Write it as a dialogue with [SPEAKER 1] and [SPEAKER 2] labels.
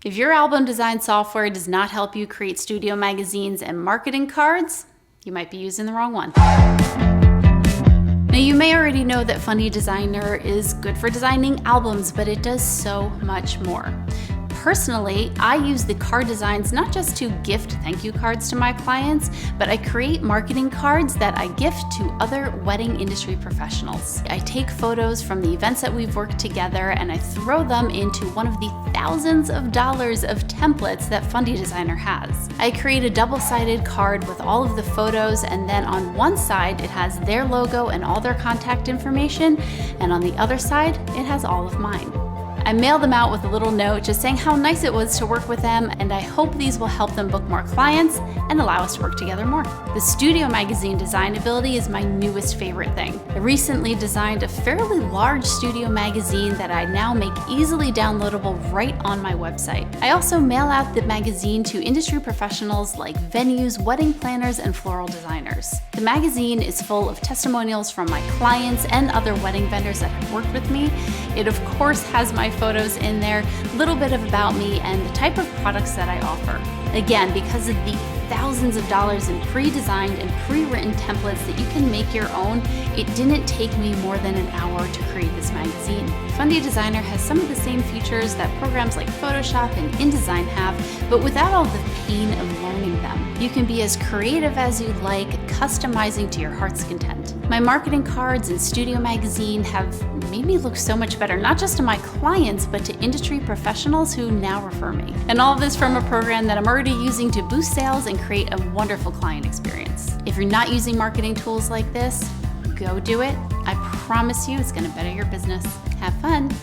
[SPEAKER 1] If your album design software does not help you create studio magazines and marketing cards, you might be using the wrong one. Now, you may already know that Fundy Designer is good for designing albums, but it does so much more. Personally, I use the card designs not just to gift thank you cards to my clients, but I create marketing cards that I gift to other wedding industry professionals. I take photos from the events that we've worked together and I throw them into one of the thousands of dollars of templates that Fundy Designer has. I create a double-sided card with all of the photos, and then on one side it has their logo and all their contact information, and on the other side it has all of mine. I mail them out with a little note just saying how nice it was to work with them, and I hope these will help them book more clients and allow us to work together more. The studio magazine design ability is my newest favorite thing. I recently designed a fairly large studio magazine that I now make easily downloadable right on my website. I also mail out the magazine to industry professionals like venues, wedding planners, and floral designers. The magazine is full of testimonials from my clients and other wedding vendors that have worked with me. It of course has my photos in there, a little bit of about me, and the type of products that I offer. Again, because of the thousands of dollars in pre-designed and pre-written templates that you can make your own, it didn't take me more than an hour to create this magazine. Fundy Designer has some of the same features that programs like Photoshop and InDesign have, but without all the pain of learning them. You can be as creative as you'd like, customizing to your heart's content. My marketing cards and studio magazine have made me look so much better, not just to my clients, but to industry professionals who now refer me. And all of this from a program that I'm already using to boost sales and create a wonderful client experience. If you're not using marketing tools like this, go do it. I promise you it's going to better your business. Have fun.